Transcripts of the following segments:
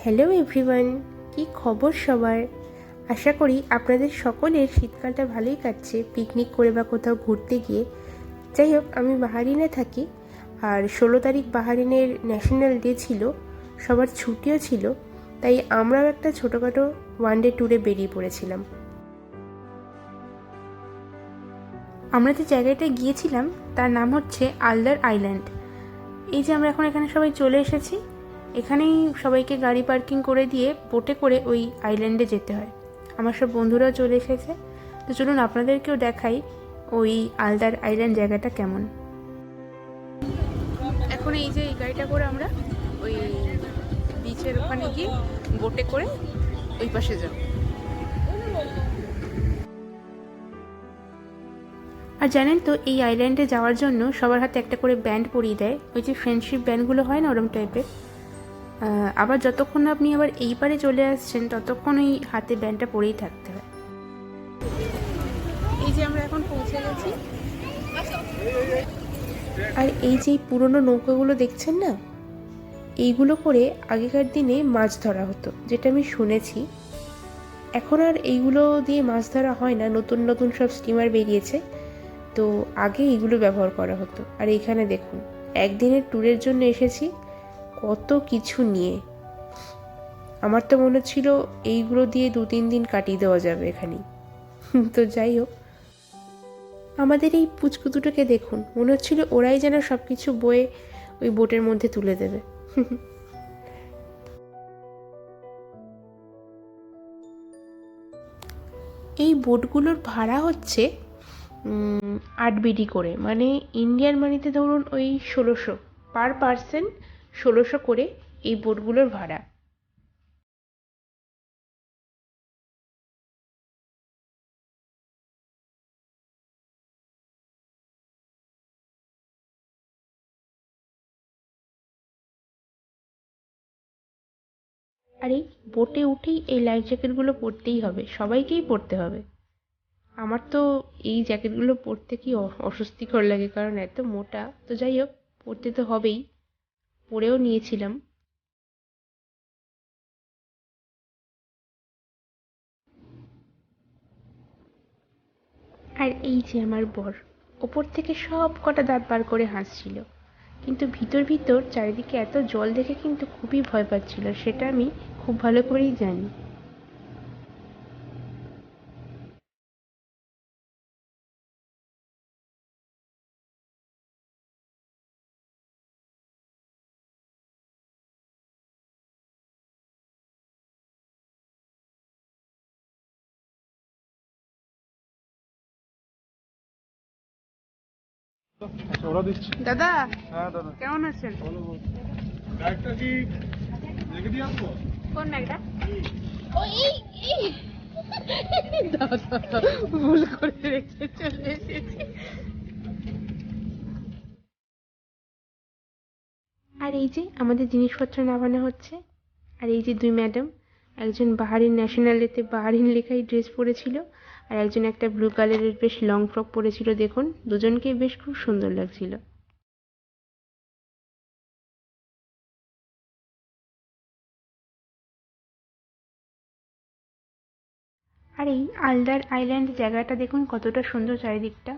Hello everyone, কি খবর সবার? আশা করি আপনাদের সকলের শীতকালটা ভালোই কাটছে, পিকনিক করে বা কোথাও ঘুরতে গিয়ে। যাই হোক, আমি বাহারিনে থাকি, আর 16 তারিখ বাহারিনের ন্যাশনাল ডে ছিল, সবার ছুটিও ছিল, তাই আমরাও একটা ছোটোখাটো ওয়ান ডে ট্যুরে বেরিয়ে পড়েছিলাম। আমরা যে জায়গাটায় গিয়েছিলাম তার নাম হচ্ছে আলদার আইল্যান্ড। এই যে আমরা এখন এখানে সবাই চলে এসেছি, এখানেই সবাইকে গাড়ি পার্কিং করে দিয়ে বোটে করে ওই আইল্যান্ডে যেতে হয়। আমার সব বন্ধুরাও চলে এসেছে, তো চলুন আপনাদেরকেও দেখাই ওই আলদার আইল্যান্ড জায়গাটা কেমন। এখন এই যে এই গাড়িটা করে আমরা ওই বিচের ওখানে গিয়ে বোটে করে ওই পাশে যাব। আর জানেন তো, এই আইল্যান্ডে যাওয়ার জন্য সবার হাতে একটা করে ব্যান্ড পরিয়ে দেয়, ওই যে ফ্রেন্ডশিপ ব্যান্ডগুলো হয় না, ওরম টাইপের। আবার যতক্ষণ আপনি আবার এই পারে চলে আসছেন ততক্ষণ ওই হাতে ব্যান্ডটা পরেই থাকতে হয়। এই যে আমরা এখন পৌঁছে গেছি, আর এই যে পুরনো নৌকাগুলো দেখছেন না, এইগুলো করে আগেকার দিনে মাছ ধরা হতো, যেটা আমি শুনেছি। এখন আর এইগুলো দিয়ে মাছ ধরা হয় না, নতুন নতুন সব স্টিমার বেরিয়েছে, তো আগে এইগুলো ব্যবহার করা হতো। আর এইখানে দেখুন, একদিনের ট্যুরের জন্য এসেছি, কত কিছু নিয়ে। আমার তো মনে ছিল এইগুলো দিয়ে 2-3 দিন কাটিয়ে দেওয়া যাবে এখানেই। তো যাই হোক, আমাদের এই পুচকুতুটাকে দেখুন, মনে হচ্ছিল ওরাই যেন সব কিছু বয়ে ওই বোটের মধ্যে তুলে দেবে। এই বোটগুলোর ভাড়া হচ্ছে 8 বিডি করে, মানে ইন্ডিয়ান মানিতে ধরুন ওই 1600 পার পার্সন, 1600 করে এই বোটগুলোর ভাড়া। আর এই বোটে উঠেই এই লাইফ জ্যাকেটগুলো পরতেই হবে, সবাইকেই পরতে হবে। আমার তো এই জ্যাকেটগুলো পরতে কি অস্বস্তিকর লাগে, কারণ এত মোটা, তো যাই হোক, পরতে তো হবেই, পরেও নিয়েছিলাম। আর এই যে আমার বর, ওপর থেকে সব কটা দাঁত বার করে হাসছিল, কিন্তু ভিতর ভিতর চারিদিকে এত জল দেখে কিন্তু খুবই ভয় পাচ্ছিল, সেটা আমি খুব ভালো করেই জানি। দাদা, হ্যাঁ দাদা, কেমন আছেন? ব্যাগটা কি রেখে দিয়ে আসবো? কোন ব্যাগটা? ও এই দাদা ভুল করে রেখে চলে এসেছি। আর এই যে আমাদের জিনিসপত্র নামানো হচ্ছে, আর এই যে দুই ম্যাডাম, একজন বাহারিন ন্যাশনাল ডেতে বাহারিন লেখাই ড্রেস পরেছিল, আর একজন একটা ব্লু কালারের বেশ লং ফ্রক পরেছিল। দেখুন, দুজনকেই বেশ খুব সুন্দর লাগছিল। আর এই আলদার আইল্যান্ড জায়গাটা দেখুন কতটা সুন্দর, চারিদিকটা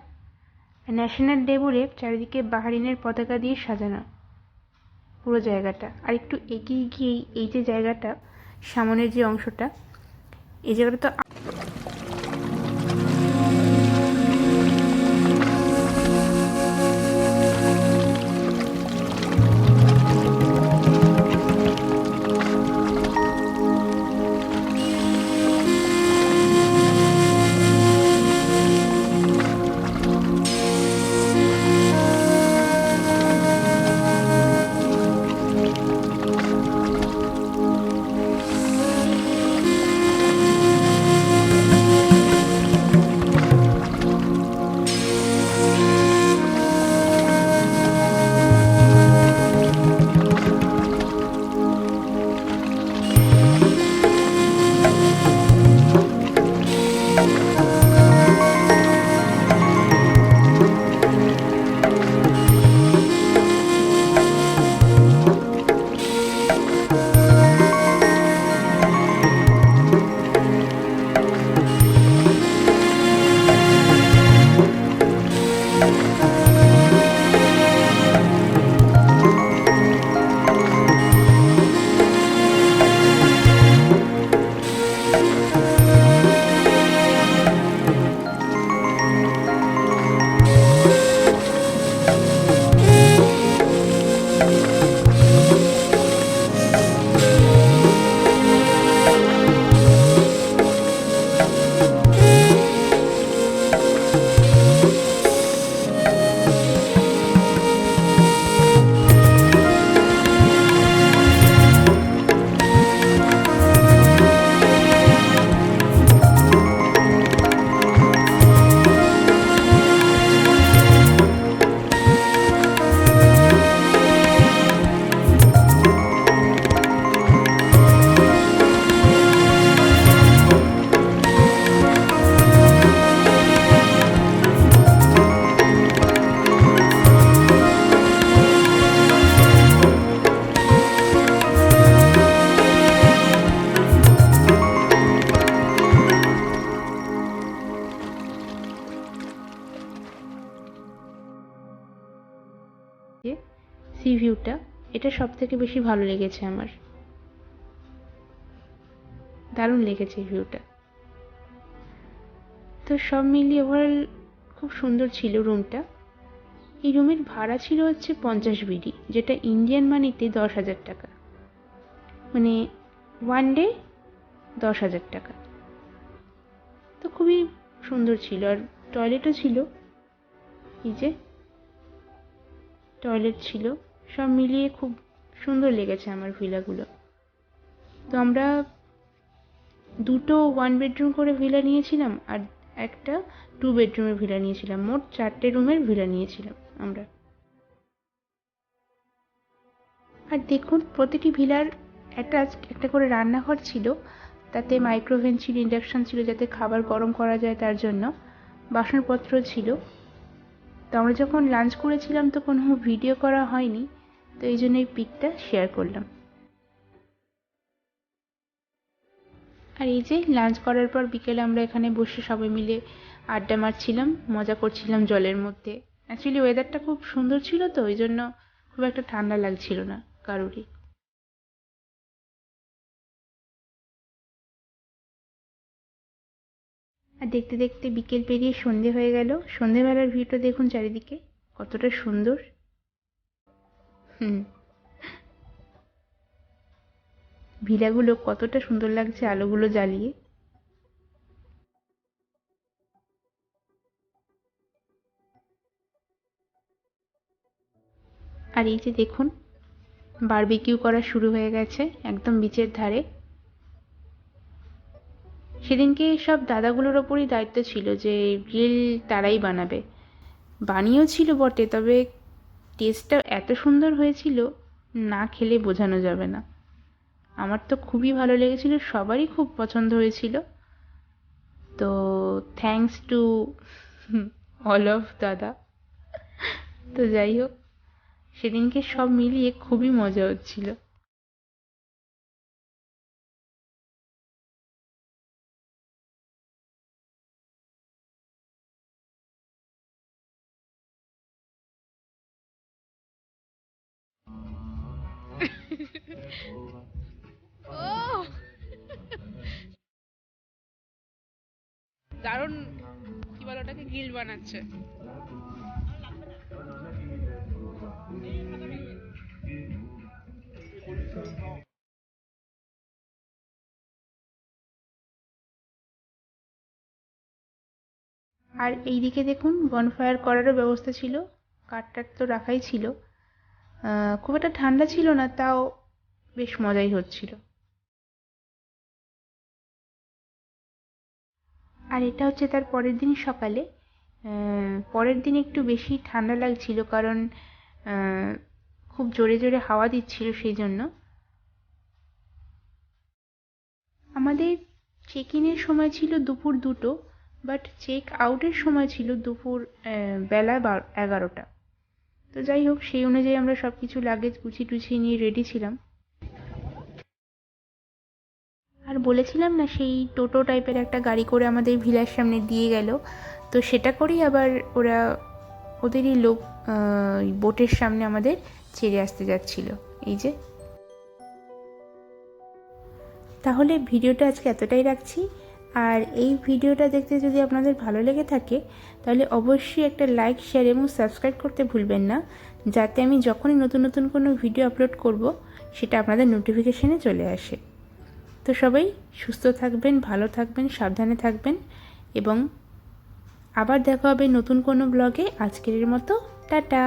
ন্যাশনাল ডে বলে চারিদিকে বাহারিনের পতাকা দিয়ে সাজানো পুরো জায়গাটা। আর একটু এগিয়ে গিয়েই এই যে জায়গাটা, সামনের যে অংশটা, এই জায়গাটা তো সি ভিউটা, এটা সব থেকে বেশি ভালো লেগেছে আমার, দারুণ লেগেছে এই ভিউটা। তো সব মিলিয়ে ওভারঅল খুব সুন্দর ছিল রুমটা। এই রুমের ভাড়া ছিল হচ্ছে 50 বিডি, যেটা ইন্ডিয়ান মানিতে 10,000 টাকা, মানে ওয়ান ডে 10,000 টাকা। তো খুবই সুন্দর ছিল। আর টয়লেটও ছিল, এই যে টয়লেট ছিল। সব মিলিয়ে খুব সুন্দর লেগেছে আমার ভিলাগুলো। তো আমরা দুটো 1 বেডরুম করে ভিলা নিয়েছিলাম আর একটা 2 বেডরুমের ভিলা নিয়েছিলাম। মোট 4টে রুমের ভিলা নিয়েছিলাম আমরা। আর দেখুন, প্রতিটি ভিলার অ্যাটাচ একটা করে রান্নাঘর ছিল, তাতে মাইক্রোওভেন ছিল, ইন্ডাকশন ছিল যাতে খাবার গরম করা যায় তার জন্য, বাসনপত্র ছিল। তো আমরা যখন লাঞ্চ করেছিলাম তো কোনো ভিডিও করা হয়নি, তো এই জন্য এই পিকটা শেয়ার করলাম। আর এই যে লাঞ্চ করার পর বিকেলে আমরা এখানে বসে সবাই মিলে আড্ডা মারছিলাম, মজা করছিলাম জলের মধ্যে। অ্যাকচুয়ালি ওয়েদারটা খুব সুন্দর ছিল, তো ওই জন্য খুব একটা ঠান্ডা লাগছিল না কারোরই। আর দেখতে দেখতে বিকেল পেরিয়ে সন্ধে হয়ে গেল। সন্ধেবেলার ভিউটা দেখুন চারিদিকে কতটা সুন্দর। ভিলাগুলো কতটা সুন্দর লাগছে আলোগুলো জ্বালিয়ে। আর এই যে দেখুন, বারবিকিউ করা শুরু হয়ে গেছে একদম বিচের ধারে। সেদিনকে সব দাদাগুলোর ওপরই দায়িত্ব ছিল যে গ্রিল তারাই বানাবে। বানিয়েও ছিল বটে, তবে টেস্টটা এত সুন্দর হয়েছিল না খেলে বোঝানো যাবে না। আমার তো খুবই ভালো লেগেছিল, সবারই খুব পছন্দ হয়েছিল। তো থ্যাঙ্কস টু অল অফ দাদা। তো যাই হোক, সেদিনকে সব মিলিয়ে খুবই মজা হচ্ছিল। দারুণ, কি বলে ওটাকে, গ্রিল বানাচ্ছে। আর এইদিকে দেখুন, বনফায়ার করারও ব্যবস্থা ছিল, কাঠ তো রাখাই ছিল। খুব একটা ঠান্ডা ছিল না, তাও বেশ মজাই হচ্ছিল। আর এটা হচ্ছে তার পরের দিন সকালে। পরের দিন একটু বেশি ঠান্ডা লাগছিল, কারণ খুব জোরে জোরে হাওয়া দিচ্ছিল, সেই জন্য। আমাদের চেক ইনের সময় ছিল দুপুর 2টো, বাট চেক আউটের সময় ছিল দুপুর বেলা 11টা। তো যাই হোক, সেই অনুযায়ী আমরা সব কিছু লাগেজ গুছিয়ে টুছিয়ে নিয়ে রেডি ছিলাম। আর বলেছিলাম না, সেই টোটো টাইপের একটা গাড়ি করে আমাদের ভিলার সামনে দিয়ে গেল, তো সেটা করেই আবার ওরা ওদেরই লোক বোটের সামনে আমাদের ছেড়ে আসতে যাচ্ছিল। এই যে, তাহলে ভিডিওটা আজকে এতটাই রাখছি। আর এই ভিডিওটা দেখতে যদি আপনাদের ভালো লেগে থাকে, তাহলে অবশ্যই একটা লাইক, শেয়ার এবং সাবস্ক্রাইব করতে ভুলবেন না, যাতে আমি যখনই নতুন নতুন কোনো ভিডিও আপলোড করব সেটা আপনাদের নোটিফিকেশনে চলে আসে। তো সবাই সুস্থ থাকবেন, ভালো থাকবেন, সাবধানে থাকবেন, এবং আবার দেখা হবে নতুন কোনো ব্লগে। আজকের মতো টাটা।